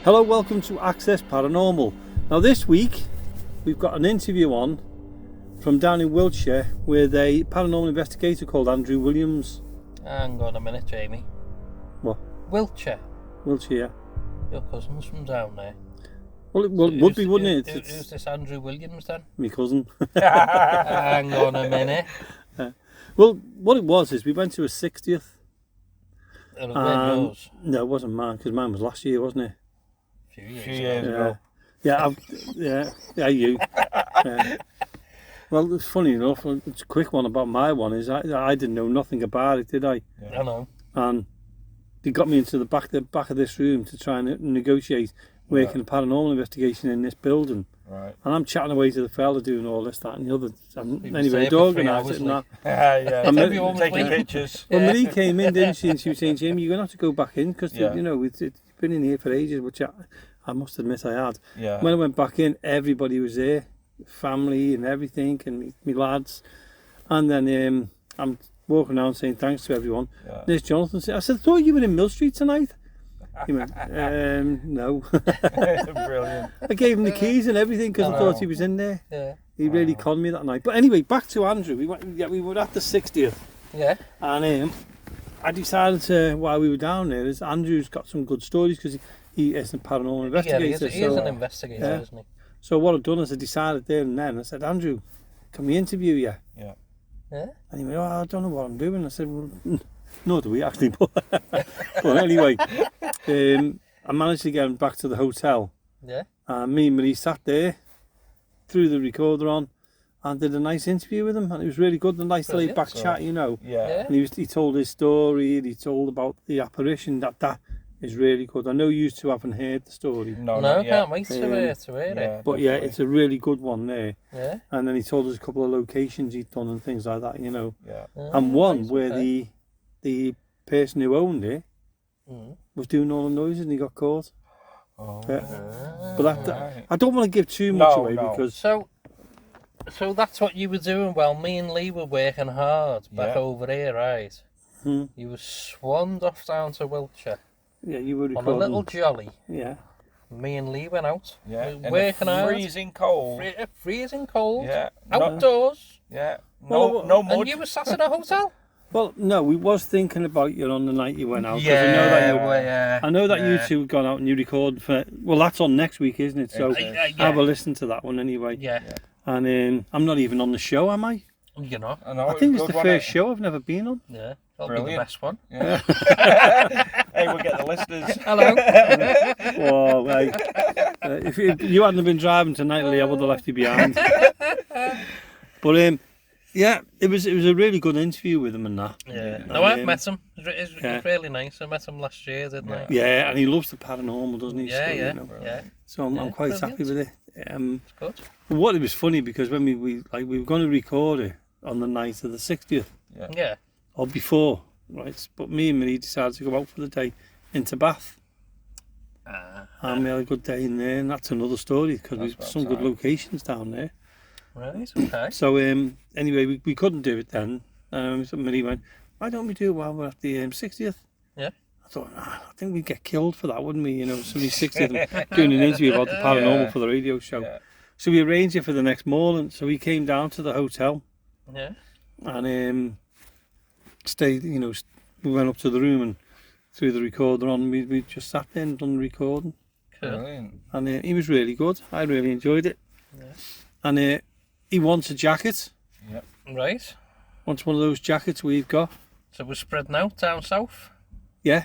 Hello, welcome to Access Paranormal. Now this week we've got an interview on from down in Wiltshire with a paranormal investigator called Andrew Williams. Hang on a minute, Jamie. What? Wiltshire. Wiltshire. Your cousin's from down there. Well, it would be, wouldn't it? Who's this Andrew Williams then? My cousin. Hang on a minute. Well, what it was is we went to a 60th. It was yours. No, it wasn't mine, because mine was last year, wasn't it? A few years ago. ago. Yeah, you. Well, it's funny enough, it's a quick one about my one, is I didn't know nothing about it, did I? Yeah. I know. And they got me into the back of this room to try and negotiate working a paranormal investigation in this building. Right. And I'm chatting away to the fella doing all this, that and the other. Anyway, he'd organised it and that. Yeah, taking pictures. Well, Marie came in, didn't she? And she was saying, Jamie, you're going to have to go back in because, you know, it's been in here for ages, which I must admit I had. Yeah. When I went back in, everybody was there, family and everything, and me lads. And then I'm walking around saying thanks to everyone. Yeah. There's Jonathan. I said, I thought you were in Mill Street tonight. He went, no. Brilliant. I gave him the keys and everything because I thought he was in there. Yeah. He really conned me that night. But anyway, back to Andrew. We were at the 60th. Yeah. And I decided to, while we were down there, is Andrew's got some good stories because he is a paranormal investigator. Yeah, he is an investigator, isn't he? So what I've done is I decided there and then, I said, Andrew, can we interview you? Yeah. Yeah. And he went, I don't know what I'm doing. I said, well, no, do we actually? But anyway, I managed to get him back to the hotel. Yeah. And me and Marie sat there, threw the recorder on, and did a nice interview with him. And it was really good, a nice laid back chat, you know. Yeah. And he told his story, and he told about the apparition. That is really good. I know you two haven't heard the story. No, I can't wait to hear it. But definitely. yeah, it's a really good one there. Yeah. And then he told us a couple of locations he'd done and things like that, you know. Yeah. And one where the person who owned it was doing all the noises and he got caught. Oh. But that, I don't want to give too much away because... So that's what you were doing while me and Lee were working hard back over here, right? You were swanned off down to Wiltshire. Yeah, you were recording. On a little jolly. Yeah. Me and Lee went out. Yeah. Working hard. Freezing cold. Freezing cold. Yeah. Outdoors. Yeah. No mud. And you were sat in a hotel? Well, no, we was thinking about you on the night you went out. Yeah. I know that you two had gone out and you recorded for... Well, that's on next week, isn't it? So have a listen to that one anyway. Yeah. And I'm not even on the show, am I? You're not. I think it's the first show I've never been on. Yeah. That'll be the best one. Yeah. Hey, we'll get the listeners. Hello. Well, hey, if you hadn't been driving tonight, Lee, I would have left you behind. But yeah, it was a really good interview with him and that. Yeah. No, I've met him. It's really nice. I met him last year, didn't I? Yeah, and he loves the paranormal, doesn't he? Yeah, you know? Yeah. So I'm quite happy with it. It's good. What it was funny because when we were going to record it on the night of the 60th. Yeah. Or before, right? But me and Marie decided to go out for the day into Bath. And we had a good day in there, and that's another story because we've some good locations down there. Right, okay. So anyway, we couldn't do it then. So Marie went, why don't we do it while we're at the 60th? Yeah. I thought, I think we'd get killed for that, wouldn't we? You know, somebody's 60th and doing an interview about the paranormal for the radio show. Yeah. So we arranged it for the next morning. So we came down to the hotel. Yeah. And stayed, you know, we went up to the room and threw the recorder on. We just sat there and done the recording. Cool. And he was really good. I really enjoyed it. Yeah. And he wants a jacket. Yep. Right. Wants one of those jackets we've got. So we're spreading out down south? Yeah.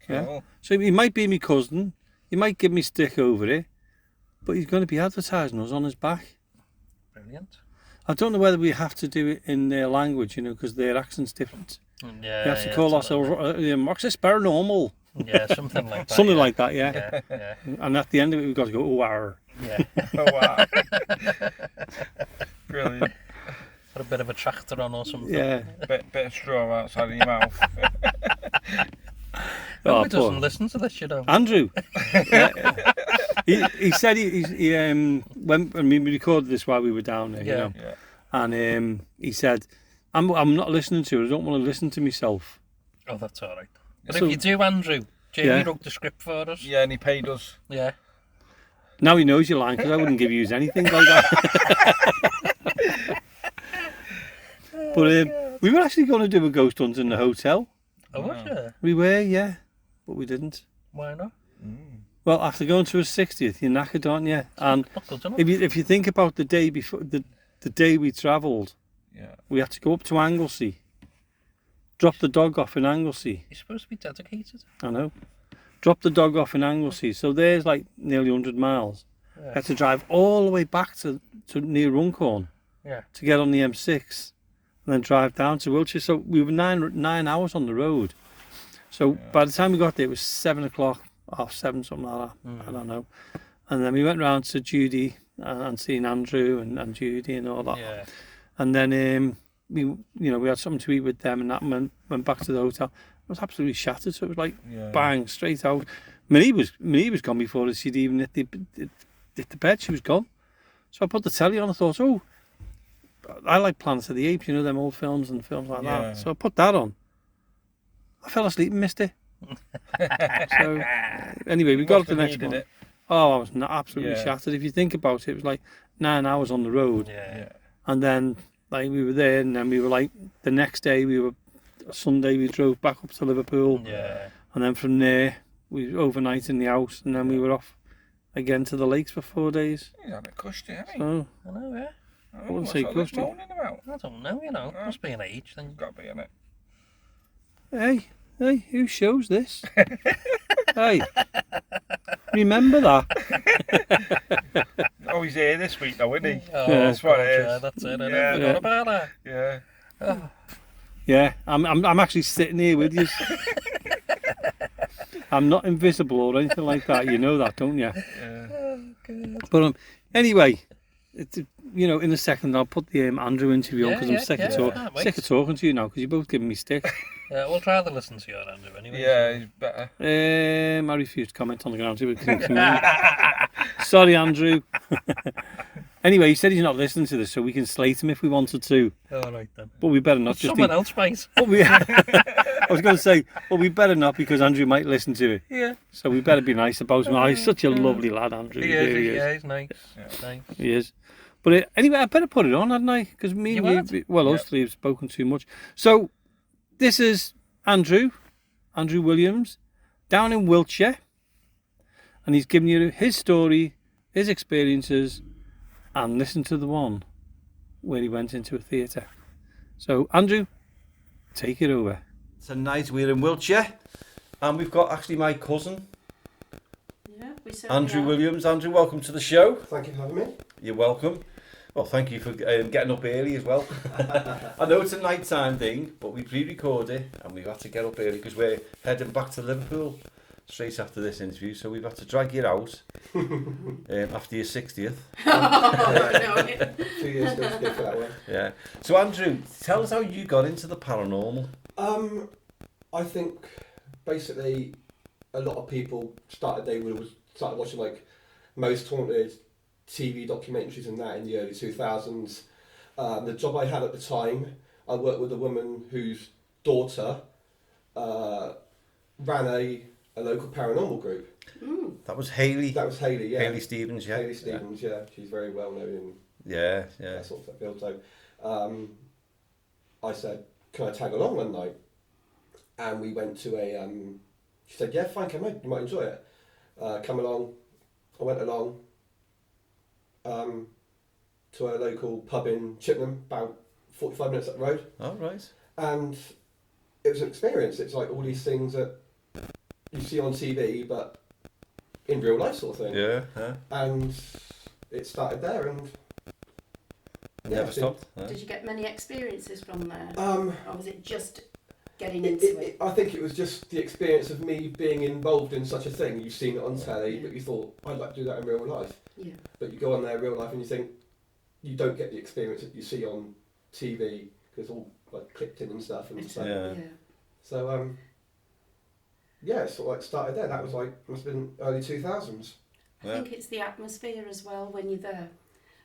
Cool. Yeah. So he might be my cousin. He might give me stick over it. But he's going to be advertising us on his back. Brilliant. I don't know whether we have to do it in their language, you know, because their accent's different. Yeah. We have to call ourselves Access Paranormal. Yeah, something like that. Something like that, yeah. Yeah. And at the end of it, we've got to go, oh, arr. Yeah. Oh, wow. Brilliant. Put a bit of a tractor on or something. Yeah. Bit of straw outside of your mouth. Nobody doesn't listen to this, you know. Andrew. He said he when we recorded this while we were down there, you know. Yeah. And he said, I'm not listening to it. I don't want to listen to myself. Oh, that's all right. But if you do, Andrew, Jamie wrote the script for us. Yeah, and he paid us. Yeah. Now he knows you're lying because I wouldn't give you anything like that. But we were actually going to do a ghost hunt in the hotel. Oh, was you? We were, yeah, but we didn't. Why not? Well, after going to a 60th, you're knackered, aren't you? And if you think about the day before, the day we travelled, we had to go up to Anglesey, drop the dog off in Anglesey. You're supposed to be dedicated. I know. Drop the dog off in Anglesey. So there's like nearly 100 miles. Yeah. Had to drive all the way back to near Runcorn to get on the M6 and then drive down to Wiltshire. So we were nine hours on the road. So by the time we got there, it was 7 o'clock, 7, something like that. I don't know. And then we went round to Judy and seen Andrew and Judy and all that. Yeah. And then we had something to eat with them and that, and went back to the hotel. I was absolutely shattered. So it was like bang, straight out. Marie was gone before she'd even hit the bed. She was gone. So I put the telly on. I thought, I like Planet of the Apes, them old films and films like that. So I put that on. I fell asleep and missed it. So anyway, we got up the next one. Oh, I was absolutely shattered. If you think about it, it was like 9 hours on the road. Yeah. And then like we were there, and then we were like the next day Sunday we drove back up to Liverpool. Yeah. And then from there we overnight in the house, and then we were off again to the lakes for 4 days. You had it cushy, haven't you? So I know, yeah. I wouldn't say cushy. What about? I don't know, must be an age thing. Got to be in it. Hey, who shows this? Hey, remember that? Oh, he's here this week though, isn't he? Oh, that's what it is. Yeah, that's it. I never forgot about that. Yeah. Oh. Yeah, I'm actually sitting here with you. I'm not invisible or anything like that. You know that, don't you? Yeah. Oh, God. But anyway, in a second I'll put the Andrew interview on because I'm sick of talking to you now because you're both giving me stick. Yeah, we'll try to listen to your Andrew anyway. Yeah, he's better. I refuse to comment on the ground. Sorry, Andrew. Anyway, he said he's not listening to this, so we can slate him if we wanted to. All right then. But we better not. Someone else might. I was going to say, well, we better not because Andrew might listen to it. Yeah. So we better be nice about him. He's such a lovely lad, Andrew. He is. Yeah, he's nice. Yeah. Nice. He is. But anyway, I better put it on, hadn't I? Because me and you, us three have spoken too much. So this is Andrew Williams, down in Wiltshire, and he's giving you his story, his experiences, and listen to the one where he went into a theatre. So Andrew, take it over. Tonight we're in Wiltshire, and we've got actually my cousin, Andrew Williams. Andrew, welcome to the show. Thank you for having me. You're welcome. Well, thank you for getting up early as well. I know it's a nighttime thing, but we pre-record it and we've had to get up early because we're heading back to Liverpool straight after this interview, so we've had to drag you out after your 60th. No. 2 years ago to get for that way. Yeah. So Andrew, tell us how you got into the paranormal. I think basically a lot of people started watching like Most Haunted TV documentaries and that in the early 2000s. The job I had at the time, I worked with a woman whose daughter ran a local paranormal group. Mm. That was Hayley. Yeah. Hayley Stevens, yeah. Hayley Stevens, yeah. She's very well known in that sort of field. So I said, can I tag along one night? And we went to she said, yeah, fine, come on, you might enjoy it. Come along. I went along to a local pub in Chippenham, about 45 minutes up the road. Oh, right. And it was an experience. It's like all these things that you see on TV, but in real life sort of thing. Yeah. And it started there and... Never stopped. Did you get many experiences from there? Or was it just getting into it? I think it was just the experience of me being involved in such a thing. You've seen it on telly, but you thought, I'd like to do that in real life. Yeah. But you go on there in real life and you think, you don't get the experience that you see on TV, because it's all like clipped in and stuff. And so, it sort of like started there. That was like, must have been early 2000s. I think it's the atmosphere as well when you're there,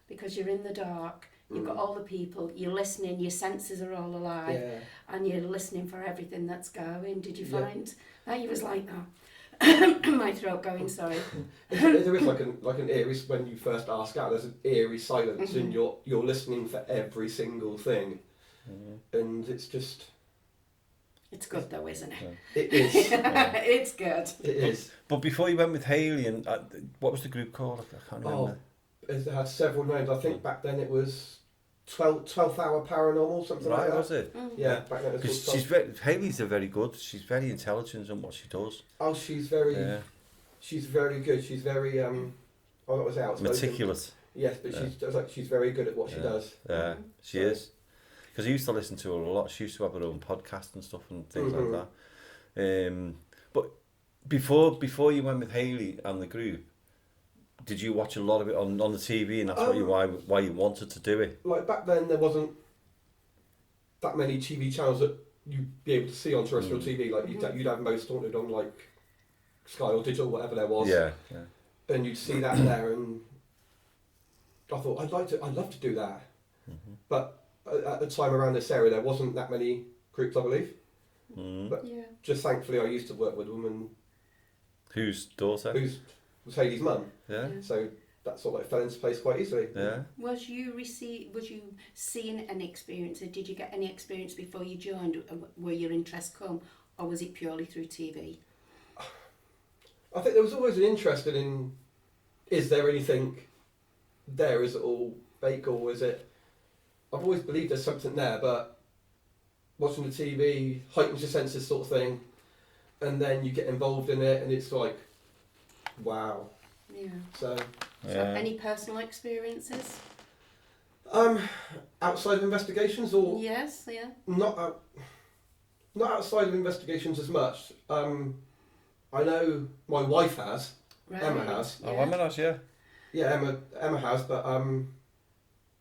because you're in the dark, You've got all the people, you're listening, your senses are all alive, and you're listening for everything that's going. Did you find that you was like that? My throat going, sorry. There is like an eerie, when you first ask out, there's an eerie silence, and you're listening for every single thing, and it's just... It's good though, isn't it? It is. It's good. It is. But before you went with Hayley, and what was the group called? I can't remember. It had several names. I think back then it was 12th Hour Paranormal, something like that. Right, was it? Yeah, back then it was called Hayley's very good. She's very intelligent in what she does. Oh, she's very good. She's very, what was it, outspoken? Meticulous. Yes, but she's very good at what she does. Yeah, she is. Because I used to listen to her a lot. She used to have her own podcast and stuff and things like that. But before you went with Hayley and the group, did you watch a lot of it on the TV, and that's why you wanted to do it? Like back then, there wasn't that many TV channels that you'd be able to see on terrestrial TV. Like you'd have Most Haunted on like Sky or Digital, whatever there was. Yeah. And you'd see that there, and I thought I'd love to do that, but at the time around this area, there wasn't that many groups, I believe. But just thankfully, I used to work with a woman whose daughter? Was Hayley's mum. Yeah. So that sort of like fell into place quite easily. Yeah. Was you seeing any experience? Or did you get any experience before you joined, where your interest come, or was it purely through TV? I think there was always an interest in, is there anything there? Is it all fake, or is it? I've always believed there's something there, but watching the TV heightens your senses, sort of thing, and then you get involved in it, and it's like, wow. Yeah. So any personal experiences? Outside of investigations, or yes, yeah. Not outside of investigations as much. I know my wife has. Right. Emma has. Oh, Emma has, yeah. Yeah, Emma has, but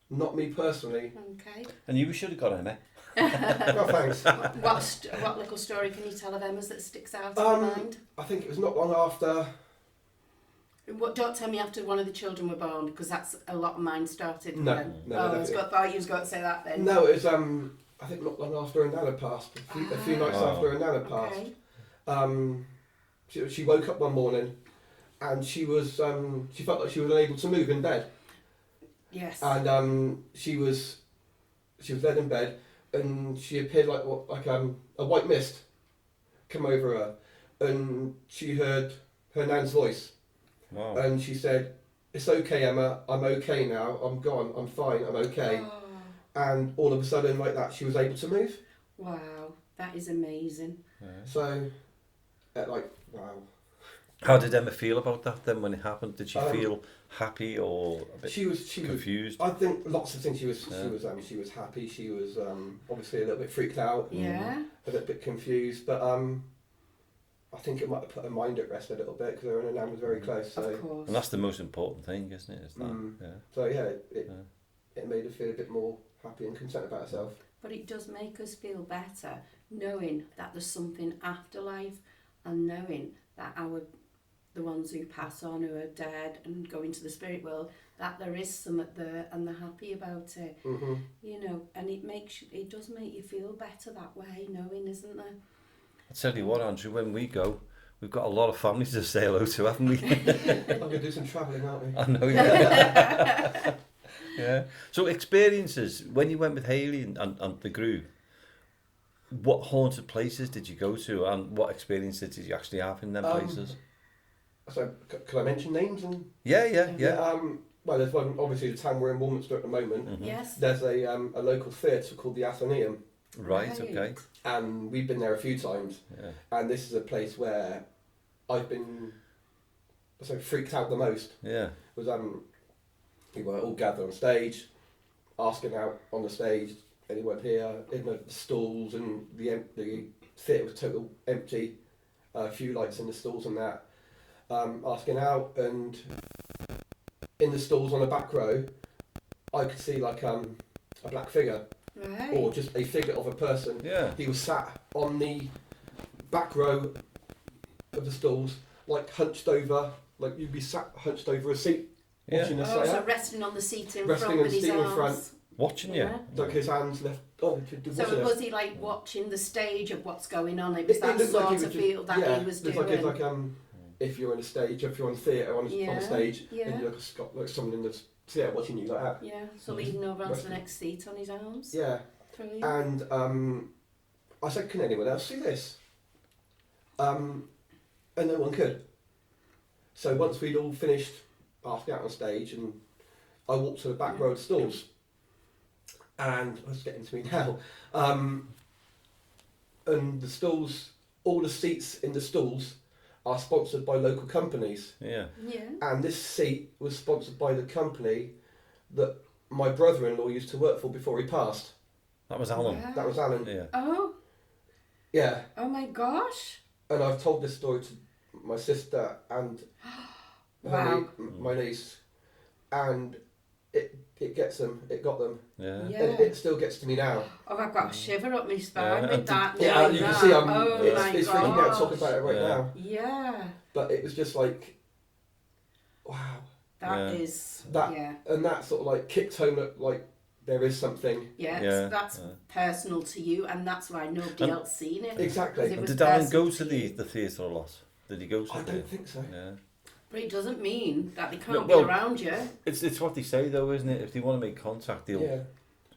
not me personally. Okay. And you should have got Emma. No, thanks. What little story can you tell of Emma's that sticks out in your mind? I think it was not long after. Don't tell me after one of the children were born, because that's a lot of mine started. No, then. no. I thought you was going to say that then. No, it was I think not long after her nana passed. A few nights after her nana passed. Okay. She woke up one morning, and she was she felt like she was unable to move in bed. Yes. And she was laid in bed, and she appeared like a white mist come over her, and she heard her nan's voice. Wow. And she said, "It's okay, Emma. I'm okay now. I'm gone. I'm fine. I'm okay." Oh. And all of a sudden, like that, she was able to move. Wow, that is amazing. Yeah. So, wow. How did Emma feel about that then when it happened? Did she feel happy or a bit she was confused? I think lots of things. She was happy. She was obviously a little bit freaked out. Yeah. A little bit confused, but I think it might have put her mind at rest a little bit, because her and her nan was very close. So. Of course. And that's the most important thing, isn't it? Is that? Yeah. So it made her feel a bit more happy and content about herself. But it does make us feel better knowing that there's something afterlife, and knowing that the ones who pass on, who are dead and go into the spirit world, that there is something there and they're happy about it. Mm-hmm. You know, and it does make you feel better that way, knowing, isn't there? I'll tell you what, Andrew, when we go, we've got a lot of families to say hello to, haven't we? I'm going to do some travelling, aren't we? I know, yeah. Yeah. So experiences, when you went with Hayley and the group, what haunted places did you go to, and what experiences did you actually have in them places? So, can I mention names? Yeah. Well, there's one, obviously the town we're in, Wiltshire at the moment. Mm-hmm. Yes. There's a local theatre called the Athenaeum. Right, okay. And we've been there a few times. Yeah. And this is a place where I've been freaked out the most. Yeah. Was we were all gathered on stage, asking out on the stage, anyone here, in the stalls, and the theatre was total empty, a few lights in the stalls and that, asking out, and in the stalls on the back row, I could see like a black figure. Right. Or just a figure of a person. Yeah. He was sat on the back row of the stalls, like hunched over, hunched over a seat, watching the So seance. resting on the seat in Resting front on with the his seat in arms. front, Watching you. Like his hands left. Oh, So was he like watching the stage of what's going on? It was that sort of feel that he was doing. Like it's like if you're on a stage, if you're on theatre on a stage, and you're like someone in the theatre watching you like that. Yeah. So leaning over onto the next seat on his arms. Yeah. Brilliant. And I said, can anyone else see this? And no one could. So once we'd all finished asking out on stage, and I walked to the back row of stalls, and it's getting to me now. And the stalls, all the seats in the stalls are sponsored by local companies. Yeah. And this seat was sponsored by the company that my brother-in-law used to work for before he passed. That was Alan. Wow. That was Alan. Yeah. Oh. Yeah. Oh my gosh. And I've told this story to my sister and Wow. my niece, and it gets them. It got them. Yeah. And it still gets to me now. Oh, I've got a shiver up my spine with that. Yeah, you can see it's freaking me out talking about it right now. Yeah. But it was just like, wow. That is. And that sort of like kicked home that like there is something. That's personal to you, and that's why nobody else seen it. Exactly. And did Alan go to the theatre a lot? Did he go to I don't think so. Yeah. But it doesn't mean that they can't be around you. It's what they say though, isn't it? If they want to make contact, they'll. Yeah.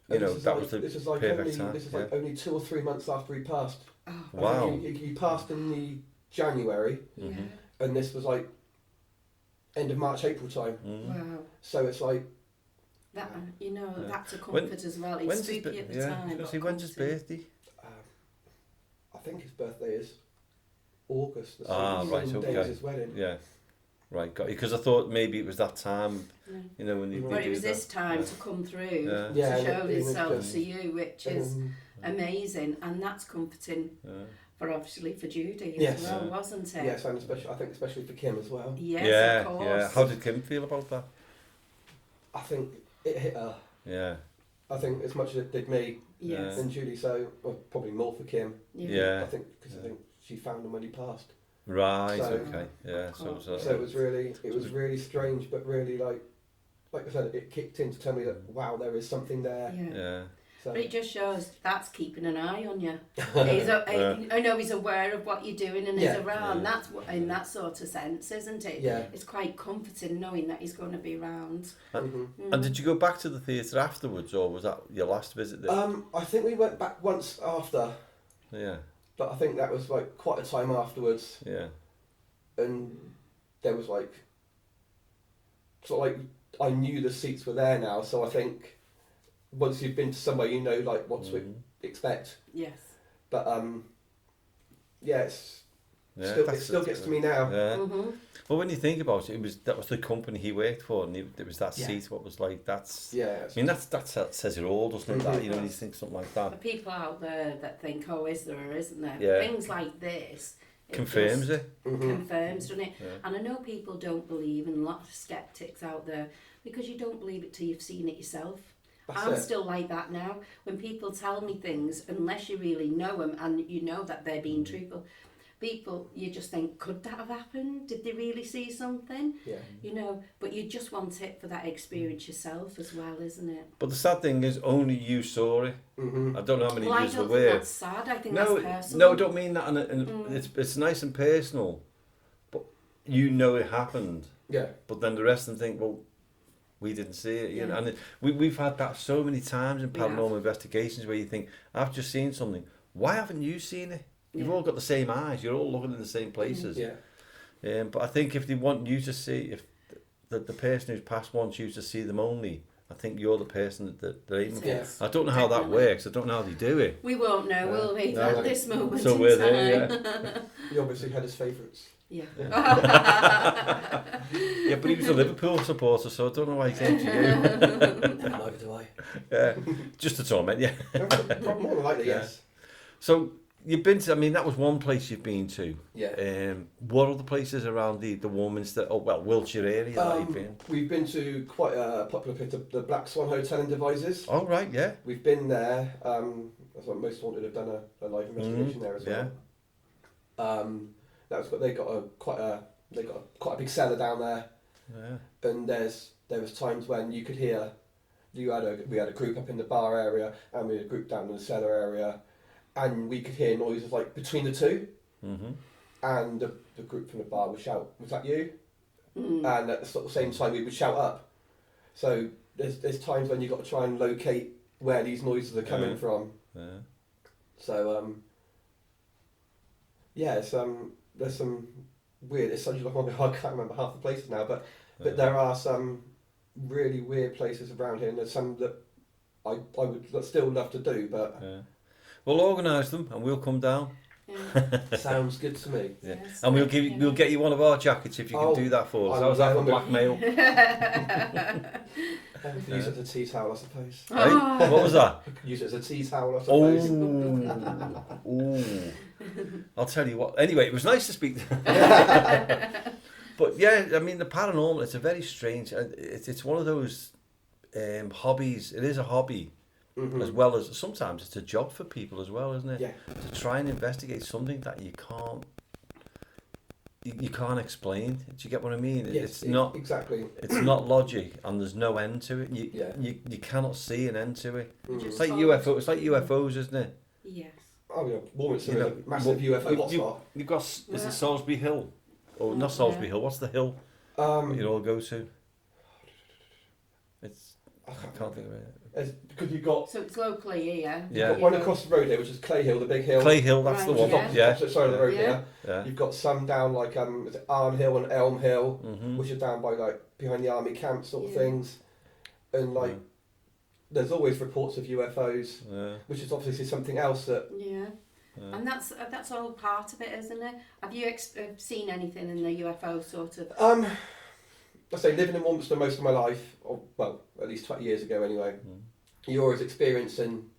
You know, that was the perfect time. This is like only 2 or 3 months after he passed. Oh. Wow. He passed in the January, and this was like end of March, April time. Wow. So it's like that. That's a comfort as well. It's spooky at the time. When's his birthday? I think his birthday is August. Right, same okay. day as his wedding. Yeah. Right, got you. Because I thought maybe it was that time, when they But do it was that. this time to come through to Yeah, show himself to you, which is Mm. amazing, and that's comforting for obviously for Judy Yes. as well, wasn't it? Yes, and especially for Kim as well. Yes, of course. Yeah. How did Kim feel about that? I think it hit her. Yeah. I think as much as it did me Yes. and Judy, so probably more for Kim. Yeah. I think because I think she found him when he passed. Right. So- Okay. Yeah. So So it was really strange, but really like I said, it kicked in to tell me that wow, there is something there. Yeah. So But it just shows that's keeping an eye on you. I know he's aware of what you're doing and he's around. That's what, in that sort of sense, isn't it? Yeah. It's quite comforting knowing that he's going to be around. And did you go back to the theatre afterwards, or was that your last visit there? I think we went back once after, Yeah. but I think that was like quite a time afterwards, Yeah. and there was like sort of like I knew the seats were there now, so I think once you've been to somewhere, you know like what to expect. Yes. But it still gets to me now. Yeah. Well, when you think about it, that was the company he worked for, and it was that seat. What was like? That's. Yeah. I mean, that says it all, doesn't it? That when you think something like The that. people out there that think, oh, is there or isn't there? Yeah. Things like this. Confirms it. Confirms, doesn't it? Yeah. And I know people don't believe, and a lot of skeptics out there, because you don't believe it till you've seen it yourself. I'm still like that now. When people tell me things, unless you really know them and you know that they're being truthful, people, you just think, could that have happened? Did they really see something? Yeah. But you just want it for that experience yourself as well, isn't it? But the sad thing is, only you saw it. I don't know how many Well, I years don't were. think that's sad. I think that's personal. No, I don't mean that. And it's nice and personal, but you know it happened. Yeah. But then the rest of them think, well, we didn't see it, you know. And we've had that so many times in paranormal investigations where you think, I've just seen something. Why haven't you seen it? You've all got the same eyes. You're all looking in the same places. Yeah. But I think if they want you to see, if the person who's passed wants you to see them only, I think you're the person that they're aiming for. Yes. I don't know how that works. I don't know how they do it. We won't know, will we? No. At this moment So in we're time. there, He obviously had his favourites. Yeah. Yeah, but he was a Liverpool supporter, so I don't know why he came to you. Neither do I. Yeah, just to torment you. More than likely, yes. So you've been to, I mean, that was one place you've been to. Yeah. What other places around the Warminster, Wiltshire area that you've been? We've been to quite a popular place, the Black Swan Hotel in Devizes. Oh, right, yeah. We've been there. That's what Most Wanted have done a live investigation there as well. They got quite a big cellar down there. Yeah. And there was times when you could hear we had a group up in the bar area, and we had a group down in the cellar area, and we could hear noises like between the two, and the group from the bar would shout, "Was that you?" And at the sort of same time we would shout up. So there's times when you've got to try and locate where these noises are coming from. Yeah. So there's some weird. It's such a long. I can't remember half the places now, but there are some really weird places around here, and there's some that I would still love to do, but we'll organise them and we'll come down. Yeah. Sounds good to me. Yeah. Yes, And we'll get you one of our jackets if you can do that for us. How's that for blackmail? Use it as a tea towel, I suppose. Hey, what was that? Use it as a tea towel, I suppose. Oh. I'll tell you what. Anyway, it was nice to speak. But yeah, I mean, the paranormal, it's a very strange, it's one of those hobbies. It is a hobby, as well as sometimes it's a job for people as well, isn't it? Yeah. To try and investigate something that you can't explain. Do you get what I mean? Yes, it's not exactly. It's not logic, and there's no end to it. You cannot see an end to it. It's like UFO. It's like UFOs, isn't it? Yes. Oh yeah, Warminster is a massive UFO hotspot. You've got is it Salisbury Hill? Or not Salisbury Hill. What's the hill you all go to? I can't think of it. Because you've got. So it's locally here. Yeah. You've got one across the road here, which is Clay Hill, the big hill. Clay Hill, that's the one. Yeah. Opposite side of the road here. Yeah. You've got some down like is it Arn Hill and Elm Hill, which are down by like behind the army camp sort of things, and like there's always reports of UFOs, which is obviously something else that. Yeah. And that's all part of it, isn't it? Have you seen anything in the UFO sort of? I say living in Warminster most of my life, or well, at least 20 years ago anyway. You're always experiencing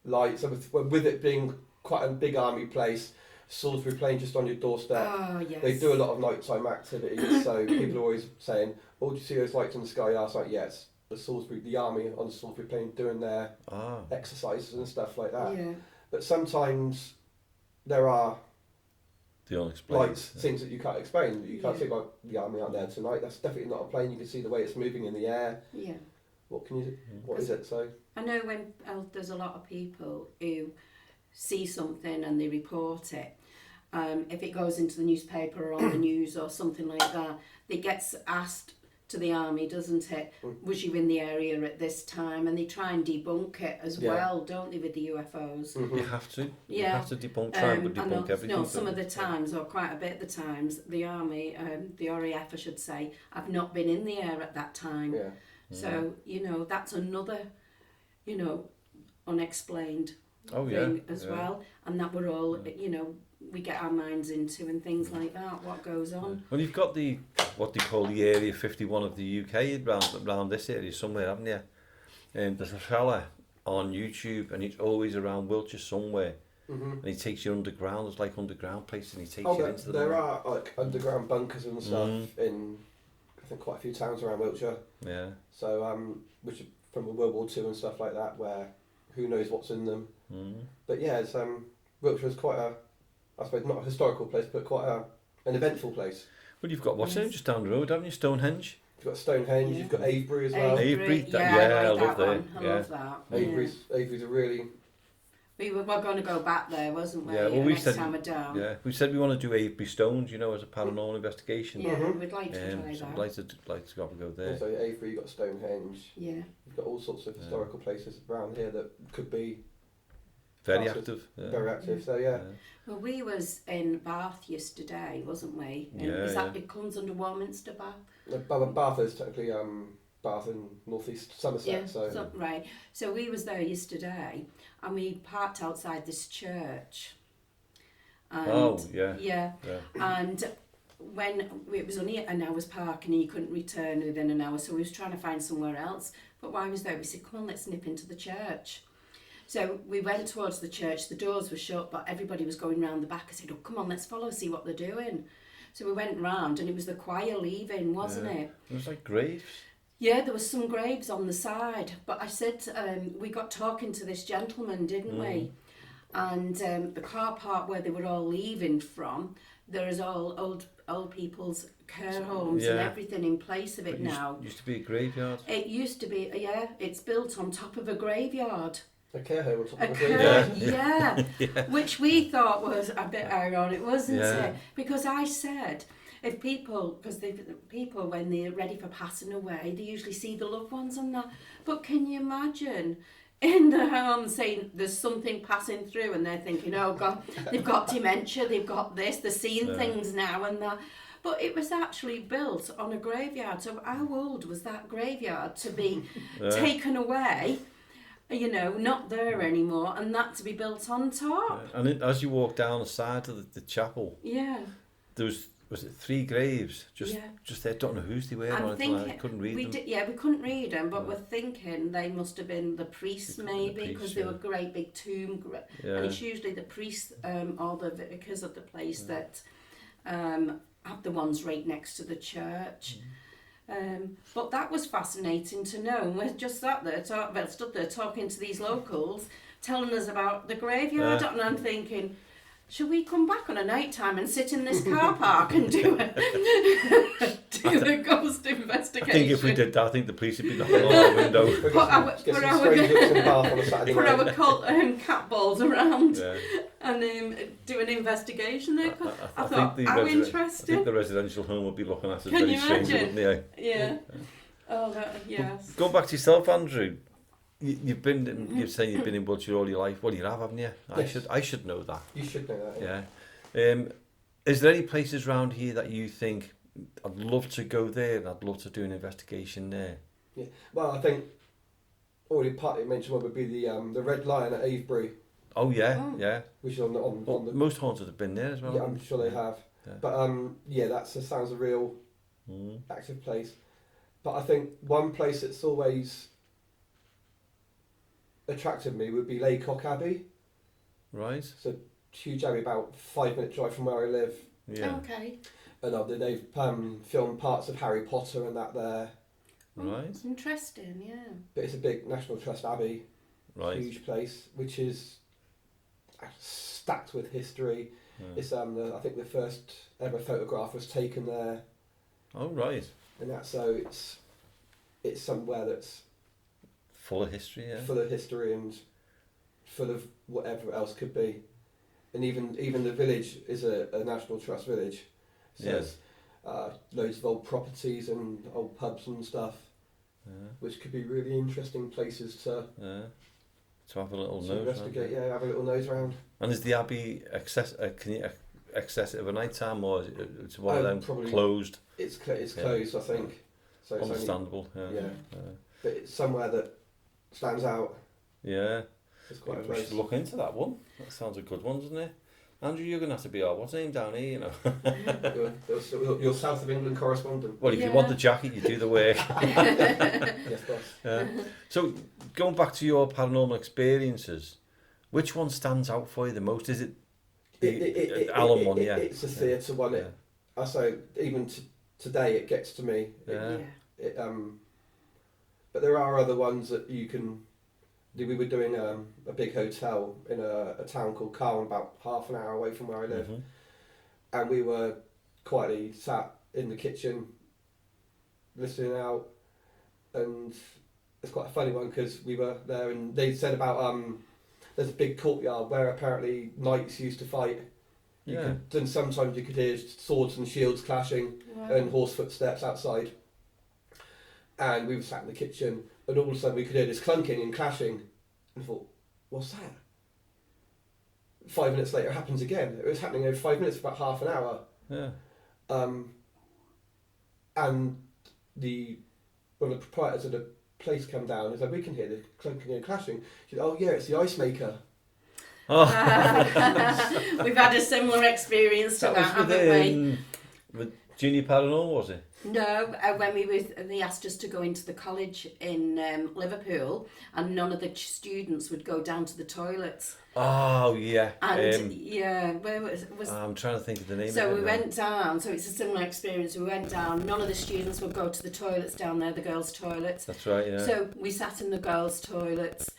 lights. With it being quite a big army place, Salisbury Plain just on your doorstep. Oh yes. They do a lot of nighttime activities, so people are always saying, "Oh, do you see those lights in the sky?" I was like, "Yes." The army on the Salisbury Plain doing their exercises and stuff like that. Yeah. But sometimes there are the unexplained lights, things that you can't explain. You can't see like the army out there tonight. That's definitely not a plane. You can see the way it's moving in the air. Yeah. What can you do? What is it? So I know when there's a lot of people who see something and they report it. If it goes into the newspaper or on the news or something like that, it gets asked to the army, doesn't it? Was you in the area at this time? And they try and debunk it as well, don't they, with the UFOs? You have to. Yeah. You have to try and debunk everything. No, some of the times, or quite a bit of the times, the army, the RAF, I should say, have not been in the air at that time. yeah. So, that's another, unexplained Oh thing as well. And that we're all, we get our minds into and things like that, what goes on. Well, you've got what they call the Area 51 of the UK around this area somewhere, haven't you? There's a fella on YouTube, and he's always around Wiltshire somewhere, and he takes you underground. There's like underground places, and he takes you into the. There are like underground bunkers and stuff in, I think, quite a few towns around Wiltshire. Yeah. So which are from World War II and stuff like that, where who knows what's in them. But yeah, it's Wiltshire's quite a, I suppose not a historical place, but quite an eventful place. Well, you've got what's just down the road, haven't you? Stonehenge. You've got Stonehenge. You've got Avebury as well. Avebury, I love like that that. one. I love that. Avebury's a really. We were going to go back there, wasn't we? Yeah, well, we next said, time we're down. Yeah, we said we want to do Avebury Stones, as a paranormal investigation. Yeah, we'd like to try so that. I'd like to go there. So Avebury, you've got Stonehenge. Yeah. You've got all sorts of historical places around here that could be very active. Yeah. Very active. So yeah. Well, we was in Bath yesterday, wasn't we? It comes under Warminster, Bath? Bath is technically Bath in northeast Somerset. Yeah, right. So we was there yesterday, and we parked outside this church. And, yeah. And when it was only an hour's parking, and you couldn't return within an hour, so we was trying to find somewhere else. But while I was there, we said, "Come on, let's nip into the church." So we went towards the church. The doors were shut, but everybody was going round the back. I said, "Oh, come on, let's follow, see what they're doing." So we went round, and it was the choir leaving, wasn't it? It was like graves. Yeah, there was some graves on the side. But I said, we got talking to this gentleman, didn't we? And the car park where they were all leaving from, there is all old people's care homes and everything in place of it now. Used to be a graveyard. It used to be, it's built on top of a graveyard. A care home on top A of a care, graveyard. yeah. Which we thought was a bit ironic, wasn't it? Because I said, if people, because people when they're ready for passing away, they usually see the loved ones and that. But can you imagine in the home saying there's something passing through and they're thinking, oh God, they've got dementia, they've got this, they're seeing things now and that. But it was actually built on a graveyard. So how old was that graveyard to be taken away? You know, not there anymore, and that to be built on top. And as you walk down the side of the chapel, there was it 3 graves just there. Don't know whose they were or anything like that. Couldn't read them. We couldn't read them, but we're thinking they must have been the priests maybe, because they were great big tomb. And it's usually the priests or the vicars of the place that have the ones right next to the church. But that was fascinating to know. And we're just stood there talking to these locals, telling us about the graveyard, and I'm thinking, should we come back on a night time and sit in this car park and do a ghost investigation? I think if we did that, I think the police would be knocking on the window. Put our cat balls around and do an investigation there. I thought, how interesting. I think the residential home would be looking at us Can very you strangely, imagine? wouldn't they? Yeah. Oh, yes. Go back to yourself, Andrew. You've saying you've been in Wiltshire all your life. Well, you have, haven't you? Yes. I should know that. You should know that. Yeah. Is there any places around here that you think I'd love to go there and I'd love to do an investigation there? Yeah. Well, I think already partly mentioned one would be the Red Lion at Avebury. Oh yeah. Which is on the most haunters have been there as well. Yeah, I'm sure they have. Yeah. But that sounds a real active place. But I think one place that's always attracted me would be Laycock Abbey. Right. It's a huge abbey, about 5-minute drive from where I live. Yeah. Okay. And they've filmed parts of Harry Potter and that there. Right. Interesting, yeah. But it's a big National Trust abbey. Right. Huge place, which is stacked with history. Yeah. It's I think the first ever photograph was taken there. Oh right. And that's so it's somewhere that's full of history, full of history and full of whatever else could be. And even the village is a National Trust village. So there's loads of old properties and old pubs and stuff, which could be really interesting places to have a little nose investigate. Around. Have a little nose around. And is the abbey can you access it of a night time, or is it's one of them probably closed? It's closed, I think. So it's understandable. But it's somewhere that stands out. Yeah. It's quite we should look into that one. That sounds a good one, doesn't it? Andrew, you're going to have to be our what's name down here, you know. Your South of England correspondent. Well, if you want the jacket, you do the work. Yes, boss. So, going back to your paranormal experiences, which one stands out for you the most? Is it the Alan one? Yeah, it's a theatre one. Yeah. I say even today it gets to me. Yeah. But there are other ones that you can. We were doing a big hotel in a town called Carn, about half an hour away from where I live, and we were quietly sat in the kitchen, listening out, and it's quite a funny one because we were there and they said about there's a big courtyard where apparently knights used to fight. And sometimes you could hear swords and shields clashing and horse footsteps outside. And we were sat in the kitchen, and all of a sudden we could hear this clunking and clashing. And I thought, what's that? 5 minutes later, it happens again. It was happening over 5 minutes for about half an hour. Yeah. And one of the proprietors of the place came down and said, we can hear the clunking and clashing. She said, oh yeah, it's the ice maker. Oh. We've had a similar experience to that, haven't we? With Junior Paranormal, was it? No, when they asked us to go into the college in Liverpool, and none of the students would go down to the toilets. Oh yeah. And where was? I'm trying to think of the name. So we went down. So it's a similar experience. We went down. None of the students would go to the toilets down there, the girls' toilets. That's right. Yeah. So we sat in the girls' toilets,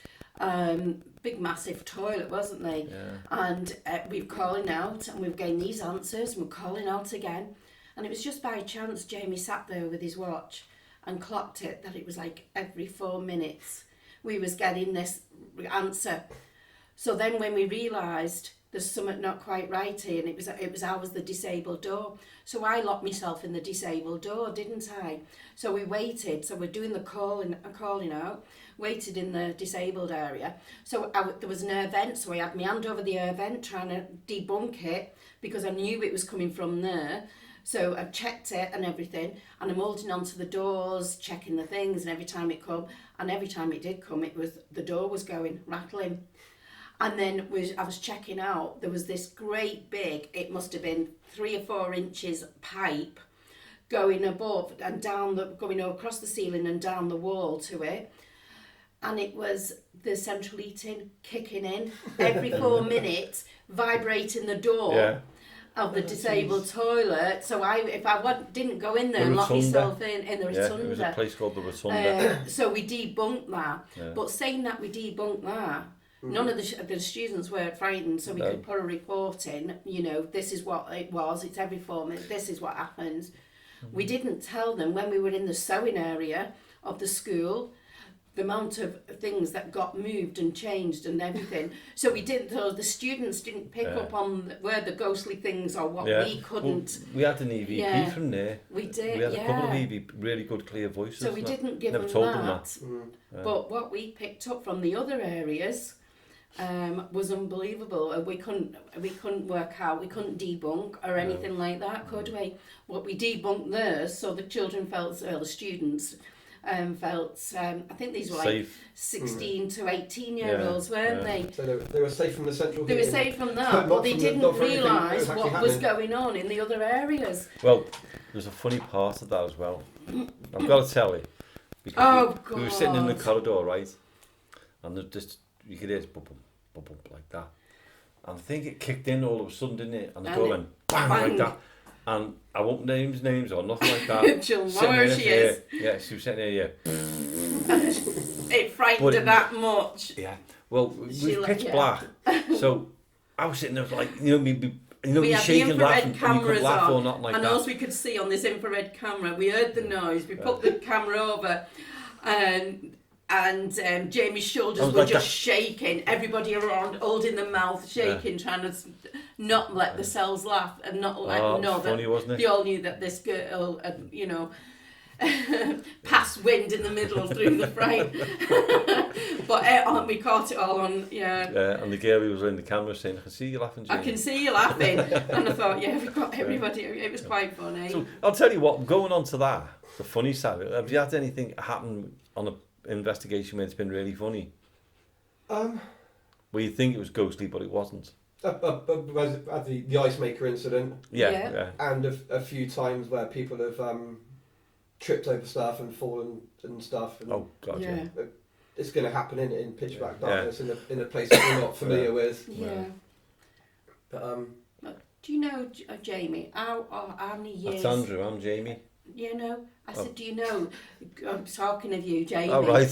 Big massive toilet, wasn't they? Yeah. And we were calling out, and we were getting these answers, and we were calling out again. And it was just by chance Jamie sat there with his watch and clocked it that it was like every 4 minutes we was getting this answer. So then when we realised there's something not quite right here, and it was ours, the disabled door. So I locked myself in the disabled door, didn't I? So we waited. So we're doing the calling out, waited in the disabled area. So there was an air vent, so I had my hand over the air vent trying to debunk it because I knew it was coming from there. So I checked it and everything, and I'm holding onto the doors, checking the things, and every time it come, and every time it did come, the door was going, rattling. And then I was checking out, there was this great big, it must have been 3 or 4 inches pipe going above and down, going across the ceiling and down the wall to it. And it was the central heating kicking in every 4 minutes, vibrating the door of the disabled toilet. So if I didn't go in there and lock myself in the rotunda. There was a place called the Rotunda. So we debunked that. Yeah. But saying that we debunked that, none of the students were frightened, so we could put a report in, this is what it was, it's every 4 minutes, this is what happens. We didn't tell them when we were in the sewing area of the school, the amount of things that got moved and changed and everything. So the students didn't pick up on where the ghostly things or what we couldn't. Well, we had an EVP from there. We did, We had a couple of really good clear voices. So we didn't give Never them told that. them that. But what we picked up from the other areas was unbelievable. We couldn't work out, we couldn't debunk or anything like that, could we? What we debunked theirs, so the children felt, the students felt, I think these were like 16 to 18-year-olds, weren't they? So they were safe from the central They were heating. safe from that, but they didn't realise what was going on in the other areas. Well, there's a funny part of that as well. I've got to tell you. Because we were sitting in the corridor, right? And you could hear it bump, bump, bump, like that. And I think it kicked in all of a sudden, didn't it? And the door went bang, like that. And I won't name names or nothing like that. She'll know where she is. Yeah, she was sitting here, It frightened her that much. Yeah. Well, we were pitch black. So I was sitting there like, me we had the shaking, laughing, infrared and you could cameras laugh on, or not like and that. all we could see on this infrared camera, we heard the noise, we put the camera over, and Jamie's shoulders were like just that. shaking, everybody around holding the mouth shaking, trying to not let the cells laugh and not let them know funny, wasn't it? they all knew that this girl had, passed wind in the middle through the fright. But we caught it all on, Yeah, and the girl who was in the camera saying, I can see you laughing, Jamie. I can see you laughing. And I thought, we got everybody, it was quite funny. So I'll tell you what, going on to that, the funny side of it, have you had anything happen on an investigation where it's been really funny? Where you think it was ghostly, but it wasn't? At the ice maker incident. Yeah. And a few times where people have tripped over stuff and fallen and stuff. And oh, God, yeah. It's going to happen in pitch black darkness in a place that we're not familiar with. Yeah. But do you know, Jamie, how many years... That's Andrew, I'm Jamie. I said, do you know, I'm talking of you, Jamie. Oh, right.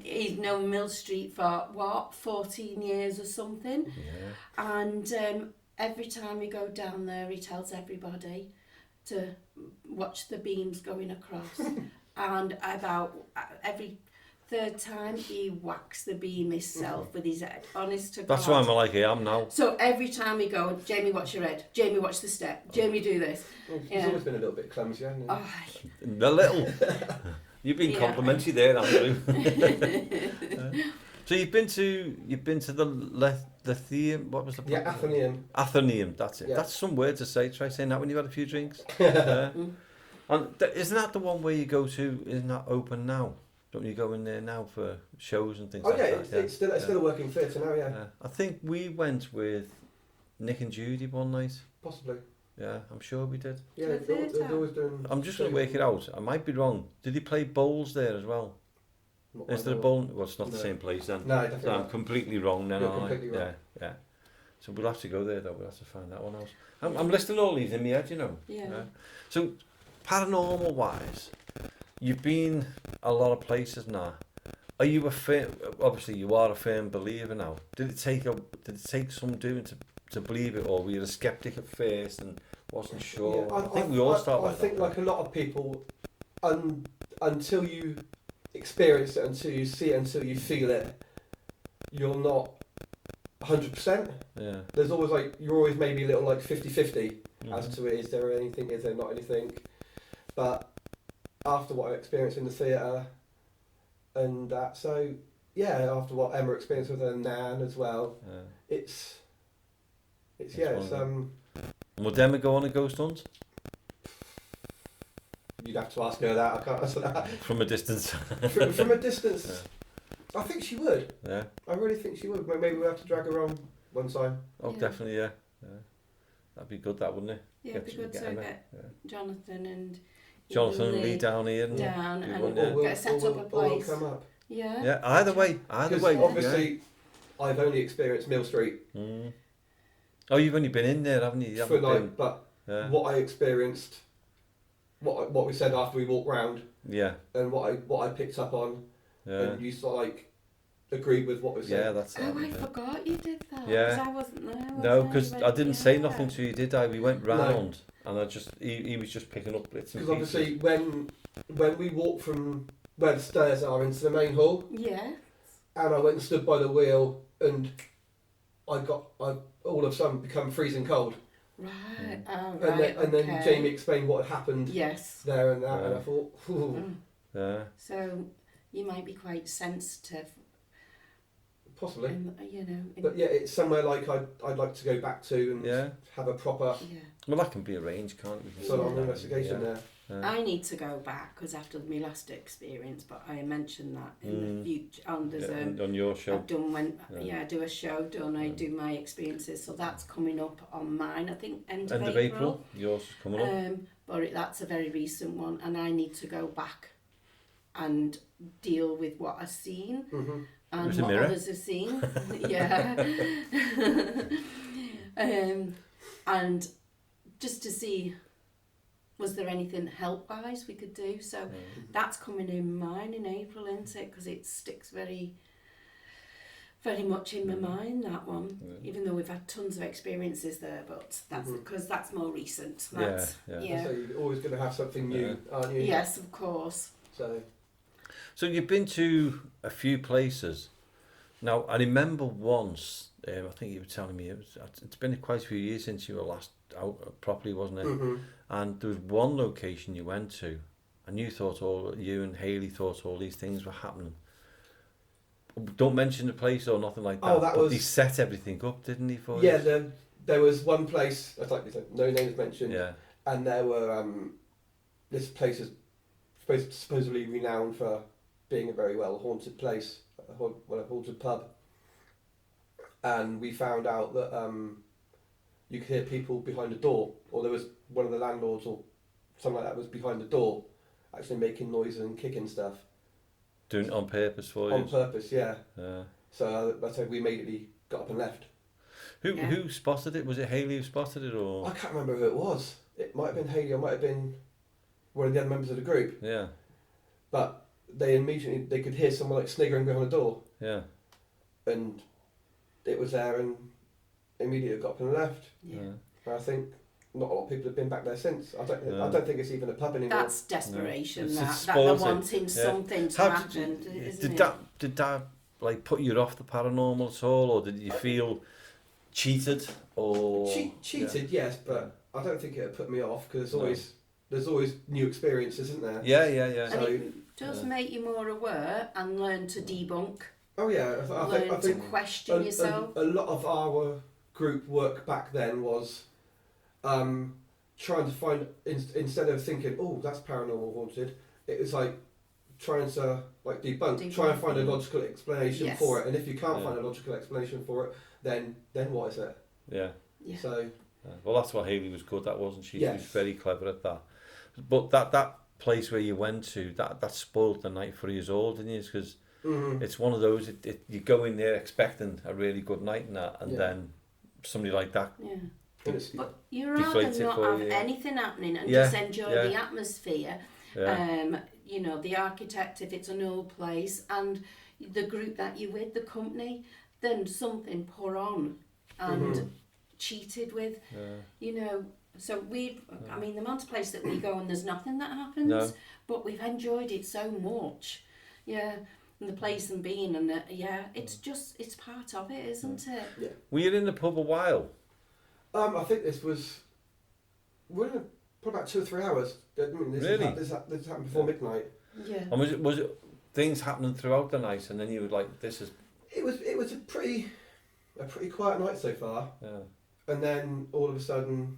He's known Mill Street for, 14 years or something? Yeah. And every time we go down there, he tells everybody to watch the beams going across. And about every third time, he whacks the beam himself with his head, honest to God. That's why I'm like I am now. So every time we go, Jamie, watch your head. Jamie, watch the step. Jamie, do this. He's always been a little bit clumsy, hasn't he? A little. You've been complimentary there, Andrew. So you've been to the Lithium, what was the place? Athenaeum. Athenaeum, that's it. Yeah. That's some word to say. Try saying that when you've had a few drinks. And isn't that the one where you go to, isn't that open now? Don't you go in there now for shows and things like that? It's still a working theatre now, yeah. I think we went with Nick and Judy one night. Possibly. Yeah, I'm sure we did. Yeah, To the they're theatre? always doing... I'm just going to work it out. I might be wrong. Did he play bowls there as well? Is there a bowl? Well, it's not the same place then. No, definitely So I'm not. completely wrong then. You're aren't I? completely wrong. Yeah. So we'll have to go there though. We'll have to find that one else. I'm listing all these in my head, Yeah. So, paranormal wise, you've been a lot of places now. Are you a firm? Obviously, you are a firm believer now. Did it take some doing to believe it, or were you a skeptic at first and wasn't sure? Yeah, I think we all start I like think that. like a lot of people, until you experience it, until you see it, until you feel it, you're not 100%. Yeah. There's always like, you're always maybe a little like 50-50 as to is there anything, is there not anything. But after what I experienced in the theatre and that, so yeah, after what Emma experienced with her nan as well, it's Would Emma go on a ghost hunt? You'd have to ask her that, I can't answer that. From a distance. From a distance, I think she would. Yeah. I really think she would. Maybe we'll have to drag her on one time. Oh, definitely, yeah. That'd be good, that, wouldn't it? Yeah, it'd be good to get Jonathan and Lee down here. And get set up a place. Come up. Yeah. Yeah, either way. Obviously, I've only experienced Mill Street. Oh, you've only been in there, haven't you? But what I experienced, what we said after we walked round, and what I picked up on, and you sort of like agreed with what was said. Yeah, that's it. Oh, I forgot you did that. Yeah. 'Cause I wasn't there. No, because I didn't say nothing to you, did I? We went round, and he was just picking up bits and pieces. Because obviously, when we walked from where the stairs are into the main hall, yeah, and I went and stood by the wheel, and I all of a sudden become freezing cold. Right. Oh, right. And then Jamie explained what had happened. Yes. There and that, and I thought, yeah. So you might be quite sensitive. Possibly. You know. But yeah, it's somewhere like I'd like to go back to and have a proper. Yeah. Well, that can be arranged, can't it? Sort of investigation there. I need to go back because after my last experience, but I mentioned that in the future on your show. I've done I do a show, I do my experiences, so that's coming up on mine. I think end of April. Yours is coming up. But that's a very recent one, and I need to go back and deal with what I've seen and what others have seen. And just to see. Was there anything help-wise we could do? So that's coming in mine in April, isn't it? Because it sticks very, very much in my mind, that one. Even though we've had tons of experiences there, but that's because that's more recent. That's, So you're always going to have something new, aren't you? Yes, of course. So you've been to a few places. Now, I remember once, I think you were telling me, it's been quite a few years since you were last out properly, wasn't it? And there was one location you went to, and you and Hayley thought all these things were happening. Don't mention the place or nothing like that. But he set everything up, didn't he? For you? There was one place, like you said, no names mentioned, and there were this place is supposedly renowned for being a very well haunted place, a haunted pub, and we found out that you could hear people behind the door, or there was one of the landlords or something like that was behind the door, actually making noises and kicking stuff. Doing it on purpose for you? On purpose, yeah. So that's how we immediately got up and left. Who spotted it? Was it Hayley who spotted it, or? I can't remember who it was. It might have been Hayley, or it might have been one of the other members of the group. Yeah. But they could hear someone like sniggering behind the door. Yeah. And it was there, and immediately got up and left. Yeah. And I think not a lot of people have been back there since. I don't think it's even a pub anymore. That's desperation. No. That they're wanting something to happen. Did that like put you off the paranormal at all, or did you feel cheated? Or cheated, yes, but I don't think it put me off because there's always new experiences, isn't there? Yeah. So, it does make you more aware and learn to debunk. Oh yeah, I think to question yourself. A lot of our group work back then was trying to find, instead of thinking, oh, that's paranormal haunted, it was like trying to like debunk, try and find a logical explanation for it, and if you can't find a logical explanation for it, then what is it? Yeah. So well, that's what Hayley was good at, wasn't she? She was very clever at that. But that place where you went to, that spoiled the night for you all, didn't you? Because it's one of those, you go in there expecting a really good night and that, and then somebody like that. Yeah. But you'd rather not have anything happening and just enjoy the atmosphere. You know, the architect, if it's an old place, and the group that you're with, the company, than something put on and cheated with. You know, so I mean, the amount of places that we go and there's nothing that happens, but we've enjoyed it so much. Yeah. And the place and being and it's just, it's part of it, isn't it? Yeah. Were you in the pub a while? I think we're in for about 2 or 3 hours. I mean, this happened before midnight. Yeah. And was it things happening throughout the night, and then you were like, this is... It was a pretty quiet night so far. Yeah. And then all of a sudden,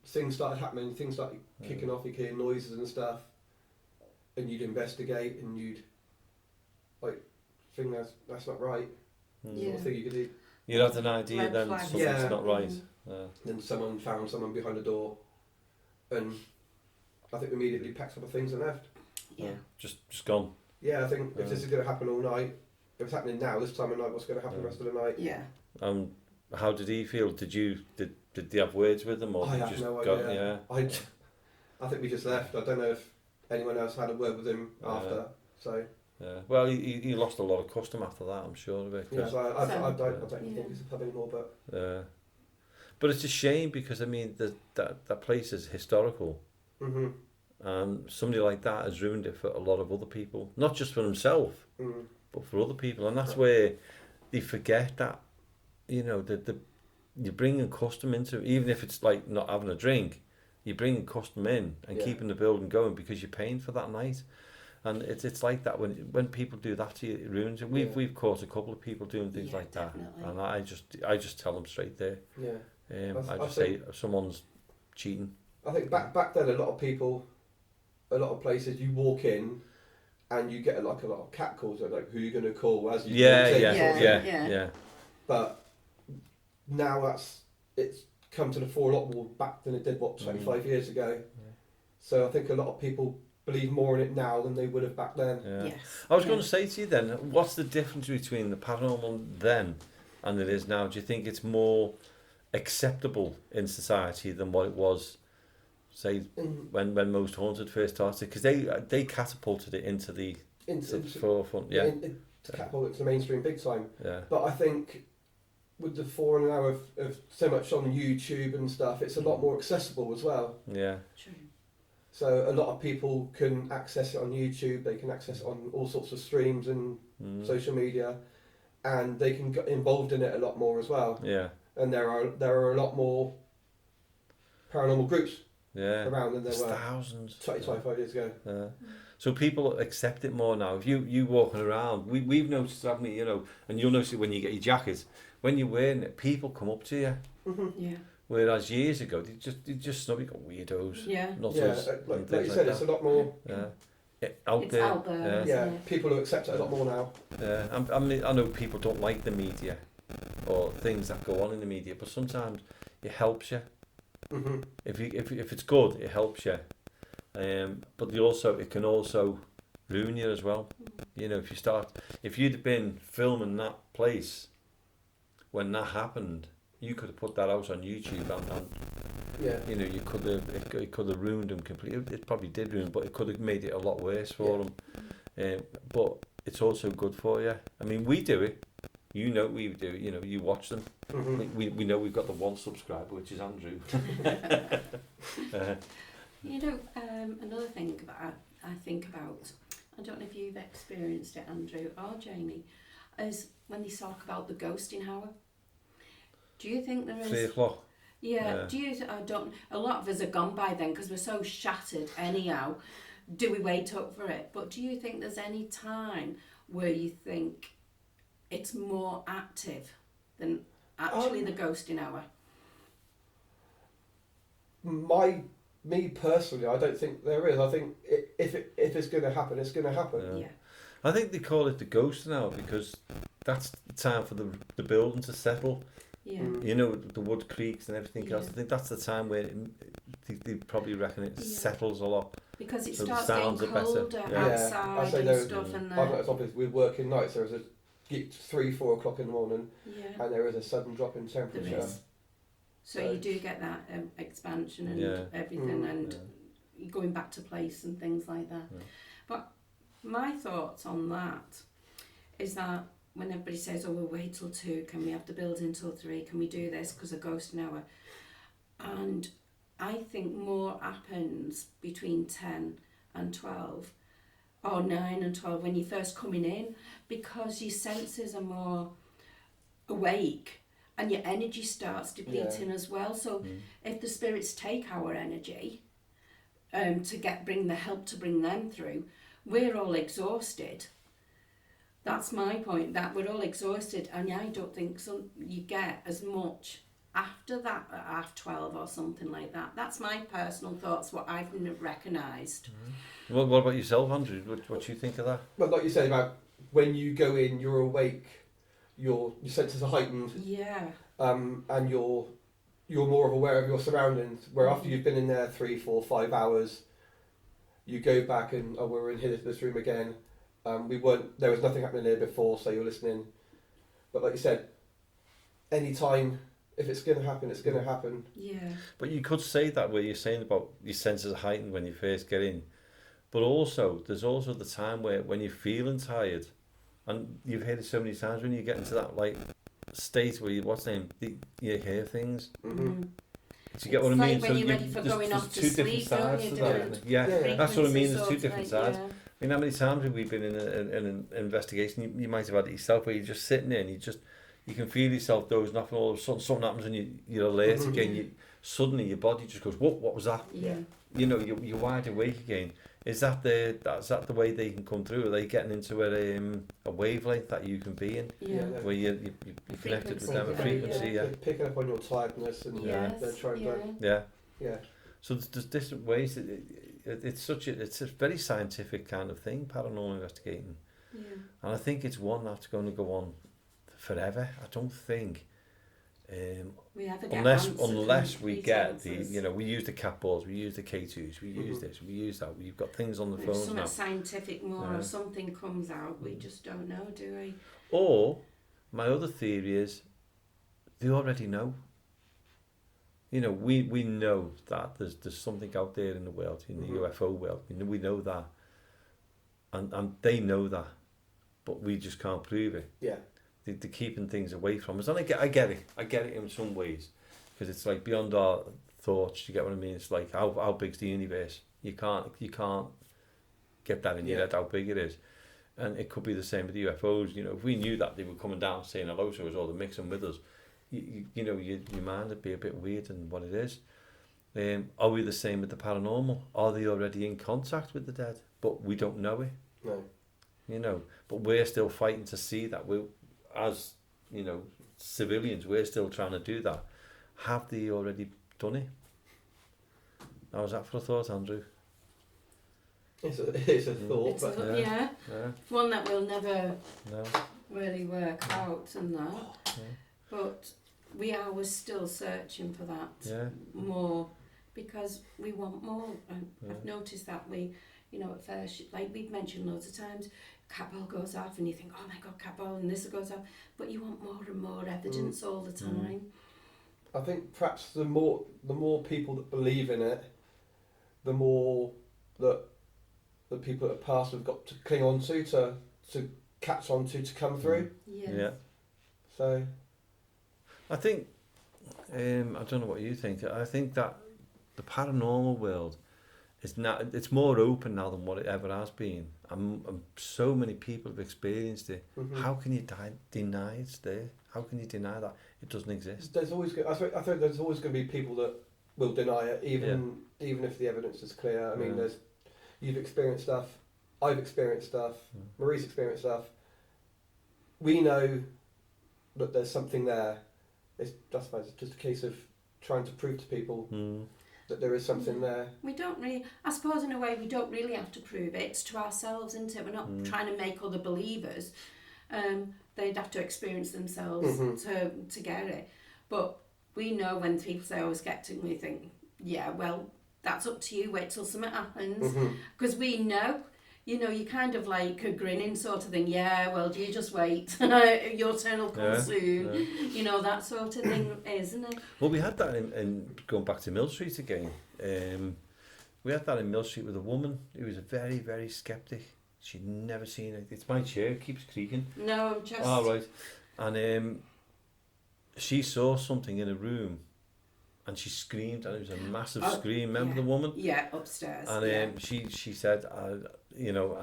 things started happening. Things started kicking off. You hear noises and stuff, and you'd investigate, and you'd like think that's not right. Sort of thing you could do. You had an idea Red then flag. something's not right. Then someone found someone behind the door, and I think we immediately packed up our things and left. Yeah. Just gone. Yeah, I think if this is going to happen all night, if it's happening now, this time of night, what's going to happen the rest of the night? Yeah. How did he feel? Did you have words with him, or I did you have just no go? idea. Yeah. I think we just left. I don't know if anyone else had a word with him after. So. Yeah. Well, he lost a lot of custom after that, I'm sure of it. Yeah. So I don't think it's a pub anymore, but. But it's a shame because I mean that place is historical. Mhm. Somebody like that has ruined it for a lot of other people, not just for himself, but for other people, and that's where they forget that, you know, you're bringing custom into, even if it's like not having a drink, you're bringing custom in and keeping the building going because you're paying for that night, and it's like that when people do that to you, it ruins it. We've caught a couple of people doing things like that, and I just tell them straight there. Yeah. I just say someone's cheating. I think back then, a lot of places you walk in and you get like a lot of cat calls, like who are you going to call as you yeah. But now it's come to the fore a lot more back than it did 25 years ago. So I think a lot of people believe more in it now than they would have back then. Yes. I was going to say to you then, what's the difference between the paranormal then and it is now? Do you think it's more acceptable in society than what it was, say, when most haunted first started? Because they catapulted it into the forefront. Yeah. Catapulted to the mainstream big time. Yeah. But I think with the forum now of so much on YouTube and stuff, it's a lot more accessible as well. Yeah. True. So a lot of people can access it on YouTube, they can access it on all sorts of streams and social media, and they can get involved in it a lot more as well. Yeah. And there are a lot more paranormal groups around than there were thousands 25 years ago. So people accept it more now. If you walking around, we've noticed, haven't we, you know, and you'll notice it when you get your jacket, when you're wearing it, people come up to you. Yeah. Whereas years ago, they just snub, you got weirdos. Yeah. Like you said, it's a lot more Out there. Yeah, people who accept it a lot more now. Yeah, I mean, I know people don't like the media or things that go on in the media, but sometimes it helps you. Mm-hmm. If it's good, it helps you. But it can also ruin you as well. You know, if you'd have been filming that place when that happened, you could have put that out on YouTube and you know, you could have it could have ruined them completely. It probably did ruin, but it could have made it a lot worse for them. But it's also good for you. I mean, we do it. You know, we do it. You know, you watch them. Mm-hmm. We know we've got the one subscriber, which is Andrew. You know, another thing that I think about, I don't know if you've experienced it, Andrew or Jamie, is when they talk about the ghosting hour. Do you think there is... 3 o'clock. Yeah. A lot of us are gone by then because we're so shattered anyhow. Do we wait up for it? But do you think there's any time where you think it's more active than actually the ghosting hour? Me personally, I don't think there is. I think if it's going to happen, it's going to happen. Yeah. I think they call it the ghosting hour because that's the time for the building to settle. Yeah. You know, the wood creaks and everything else. I think that's the time where they probably reckon it settles a lot. Because it So the starts getting sounds are better. colder Yeah. outside I say and there, stuff. And I've noticed obviously with working nights, there is a 3-4 o'clock in the morning, and there is a sudden drop in temperature. There is. So you do get that expansion and everything, and going back to place and things like that. Yeah. But my thoughts on that is that when everybody says, oh, we'll wait till 2, can we have the building till 3, can we do this because a ghost an hour? And I think more happens between 10 and 12, or 9 and 12 when you're first coming in, because your senses are more awake and your energy starts depleting as well. So if the spirits take our energy to bring them through, we're all exhausted. That's my point, that we're all exhausted, and I don't think you get as much after that at half 12 or something like that. That's my personal thoughts, what I've recognised. What about yourself, Andrew? What do you think of that? Well, like you said about when you go in, you're awake, your senses are heightened. Yeah. And you're more aware of your surroundings. Where after you've been in there 3, 4, 5 hours, you go back and we're in this room again. There was nothing happening here before, so you're listening. But like you said, any time, if it's going to happen, it's going to happen. Yeah. But you could say that where you're saying about your senses are heightened when you first get in. But also, there's also the time where when you're feeling tired, and you've heard it so many times, when you get into that like state where you hear things. Mm-hmm. Do you get what I mean? Like when you're ready for going off to sleep, don't you? Yeah, that's what I mean. There's two Frequencies different of, sides. yeah. I mean, how many times have we been in an investigation? You might have had it yourself, where you're just sitting there and you can feel yourself dozing off, and all of a sudden something happens and you're alert again. Suddenly your body just goes, what was that? Yeah. You know, you're wide awake again. Is that the way they can come through? Are they getting into a wavelength that you can be in? Yeah. Where you're connected with them, a frequency, They're picking up on your tiredness and they're trying to... Yeah. So there's different ways. It's a very scientific kind of thing, paranormal investigating. Yeah. And I think it's one that's going to go on forever. I don't think... unless we get we use the cat balls, we use the K2s, we use this, we use that, we've got things on the phones something now. Scientific more or something comes out, we just don't know, do we? Or my other theory is they already know. You know, we know that there's something out there in the world, in the UFO world. We know that, and they know that, but we just can't prove it. Yeah. They're keeping things away from us, and I get it in some ways, because it's like beyond our thoughts. You get what I mean? It's like how big's the universe? You can't get that in your head how big it is, and it could be the same with the UFOs. You know, if we knew that they were coming down saying hello to us or they're mixing with us, you know, your mind would be a bit weird than what it is. Are we the same with the paranormal? Are they already in contact with the dead, but we don't know it? No. You know, but we're still fighting to see that. As you know, civilians, we're still trying to do that. Have they already done it? How was that for a thought, Andrew? It's a thought, but one that we'll never really work out and that. But we are still searching for that more, because we want more. I've noticed that we, you know, at first, like we've mentioned loads of times, cat ball goes off and you think, oh my god, cat ball, and this goes off, but you want more and more evidence all the time. I think perhaps the more people that believe in it, the more that the people that have passed have got to cling on to catch on to come through. Yeah. So I think I don't know what you think. I think that the paranormal world it's more open now than what it ever has been. And so many people have experienced it. How can you deny it's there? How can you deny that it doesn't exist? There's always, I think there's always going to be people that will deny it, even if the evidence is clear. I mean, you've experienced stuff, I've experienced stuff, Marie's experienced stuff. We know that there's something there. It's just a case of trying to prove to people that there is something there. We don't really, I suppose in a way, we don't really have to prove it. It's to ourselves, isn't it? We're not trying to make other believers. They'd have to experience themselves to get it. But we know when people say, I was skeptic, we think, yeah, well, that's up to you, wait till something happens. Because we know, you know, you kind of like a grinning sort of thing, yeah, well, you just wait, your turn will come soon, you know, that sort of thing, isn't it? Well, we had that in going back to Mill Street again, we had that in Mill Street with a woman who was a very, very sceptic, she'd never seen it. It's my chair, it keeps creaking. No, I'm just... Oh, right. And she saw something in a room and she screamed, and it was a massive scream. Remember the woman? Yeah, upstairs. And she said, I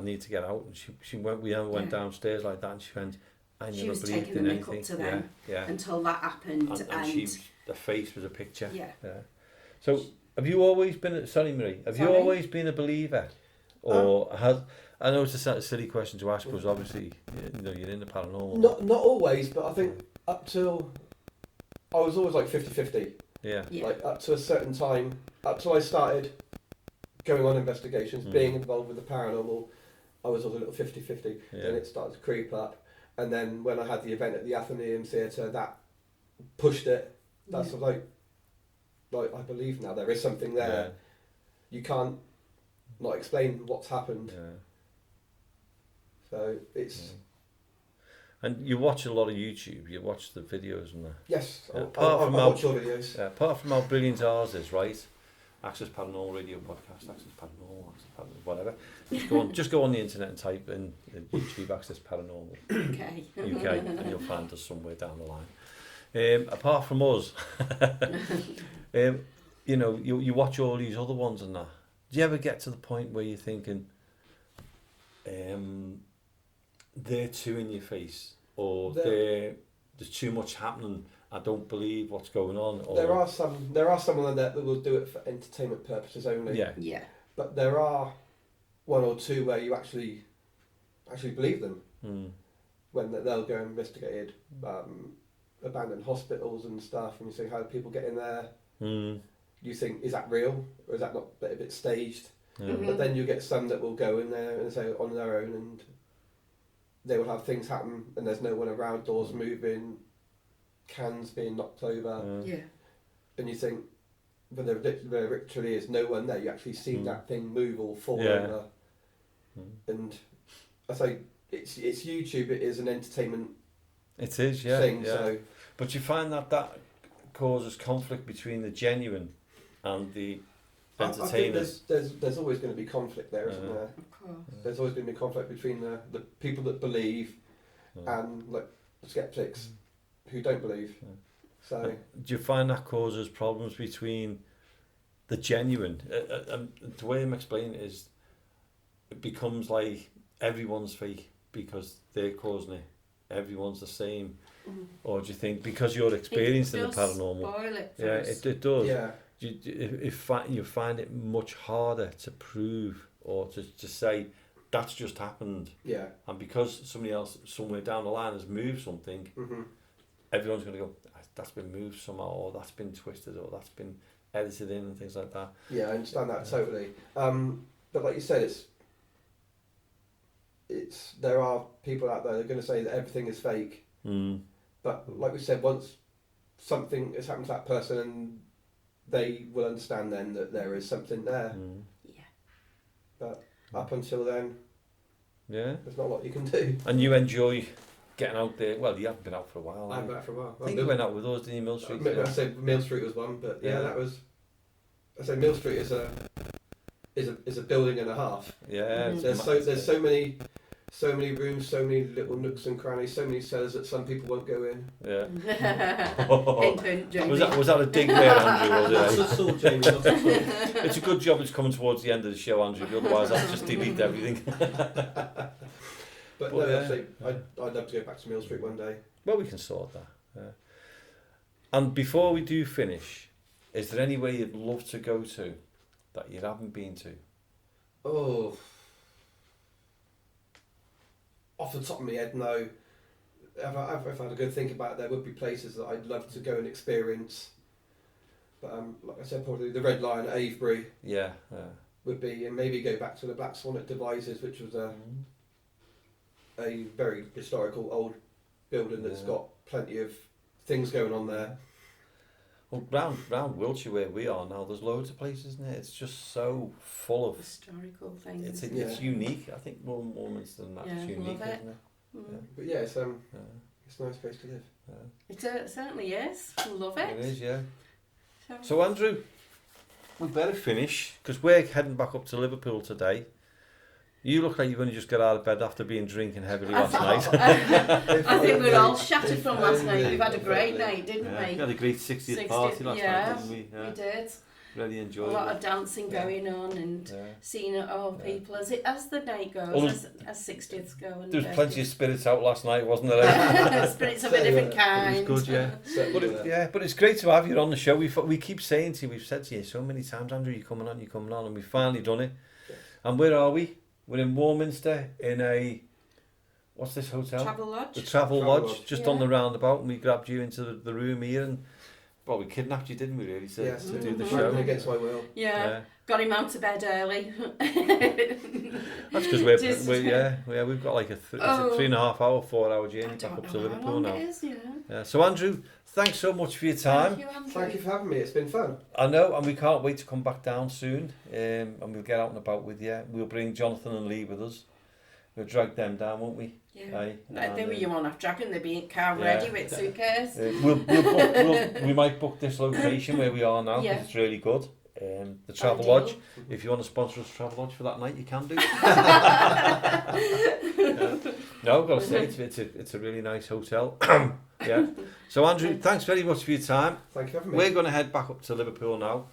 need to get out. And she went. We went downstairs like that, and she went. I never was believed taking in the mick anything. up to them yeah. until that happened, and the face was a picture. Yeah. So, have you always been? Sorry, Marie. Have you always been a believer, or has? I know it's a silly question to ask because obviously, you're in the paranormal. Not always, but I think up till I was always like 50-50. Yeah. Like up to a certain time, up till I started going on investigations, being involved with the paranormal, I was always a little 50-50. Then it started to creep up, and then when I had the event at the Athenaeum Theatre, that pushed it. That's like I believe now there is something there. Yeah. You can't not explain what's happened. Yeah. So it's. And you watch a lot of YouTube. You watch the videos and that. Yes, Yeah, I watch your videos. Apart from how brilliant ours is, right? Access Paranormal Radio Podcast, Access Paranormal, whatever. Just go on the internet and type in YouTube Access Paranormal UK, and you'll find us somewhere down the line. Apart from us, you watch all these other ones and that. Do you ever get to the point where you're thinking, they're too in your face, or there's too much happening, I don't believe what's going on? Or... There are some on there that will do it for entertainment purposes only. Yeah. But there are one or two where you actually believe them. When they'll go and investigate abandoned hospitals and stuff, and you say, how do people get in there? You think, is that real, or is that not a bit staged? But then you get some that will go in there and say on their own, and they will have things happen, and there's no one around, doors moving, cans being knocked over, and you think, but there literally is no one there. You actually see that thing move or fall over, and I say it's YouTube. It is an entertainment. It is, thing. Yeah. So, but you find that causes conflict between the genuine and the entertainers. I think there's always going to be conflict there, isn't there? Of course. There's always going to be conflict between the people that believe and like the skeptics who don't believe. So do you find that causes problems between the genuine? The way I'm explaining it is, it becomes like everyone's fake because they're causing it. Everyone's the same. Or do you think because you're experienced in the paranormal? Spoil it yeah, it does. Yeah. You find it much harder to prove or to say that's just happened. Yeah. And because somebody else somewhere down the line has moved something, everyone's going to go, that's been moved somehow, or that's been twisted, or that's been edited in and things like that. Yeah, I understand that totally. But like you said, it's there are people out there that are going to say that everything is fake. But like we said, once something has happened to that person, and they will understand then that there is something there. Yeah. But up until then, there's not a lot you can do. And you enjoy getting out there. Well, you haven't been out for a while. I've been out for a while. I think you went out with us, didn't you, Mill Street? I said Mill Street was one, but that was. I said Mill Street is a building and a half. Yeah. There's so many rooms, so many little nooks and crannies, so many cellars that some people won't go in. Yeah. Jamie. Was that a dig there, Andrew? Was it? Not at all, Jamie. Not at all. It's a good job it's coming towards the end of the show, Andrew. Otherwise, I'll just delete everything. But no, actually, I'd love to go back to Mill Street one day. Well, we can sort that. Yeah. And before we do finish, is there any way you'd love to go to that you haven't been to? Oh, off the top of my head, no. If I had a good think about it, there would be places that I'd love to go and experience. But like I said, probably the Red Lion at Avebury. Yeah. Would be, and maybe go back to the Black Swan at Devizes, which was a very historical old building that's got plenty of things going on there. Well, round Wiltshire where we are now, there's loads of places, isn't it? It's just so full of historical things. It's unique. I think Warminster and that's unique, love it. isn't it? But yeah, it's a nice place to live. It certainly is. Love it. It is, yeah. So Andrew, we better finish because we're heading back up to Liverpool today. You look like you've only just got out of bed after being drinking heavily last night. I think we're all shattered from last night. We've had a great night, didn't we? We had a great 60th party last night, didn't we? We did. Really enjoyed a it. lot of dancing going on and seeing people as the night goes, as 60ths go. And there was plenty of spirits out last night, wasn't there? Spirits of a different kind. It was good, but it's great to have you on the show. We keep saying to you, we've said to you so many times, Andrew, you're coming on, and we've finally done it. And where are we? We're in Warminster in a, what's this hotel? Travel Lodge. The Travel Lodge, just on the roundabout, and we grabbed you into the room here, and well, we kidnapped you, didn't we, really, to do the show? Against my will. Yeah. Got him out of bed early. That's because we've got like a 3.5 hour, 4 hour journey back up to Liverpool now. It is, So Andrew, thanks so much for your time. Thank you for having me. It's been fun. I know, and we can't wait to come back down soon. And we'll get out and about with you. We'll bring Jonathan and Lee with us. We'll drag them down, won't we? Yeah. They were you on off dragging. They'll be in car ready with suitcase. We might book this location where we are now because it's really good. The Travel Lodge. If you want to sponsor us Travel Lodge for that night, you can do. No, I've got to say it's a really nice hotel. So Andrew, thanks very much for your time. Thank you for having me. We're going to head back up to Liverpool now,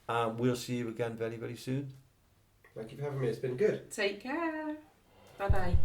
and we'll see you again very, very soon. Thank you for having me. It's been good. Take care. Bye bye.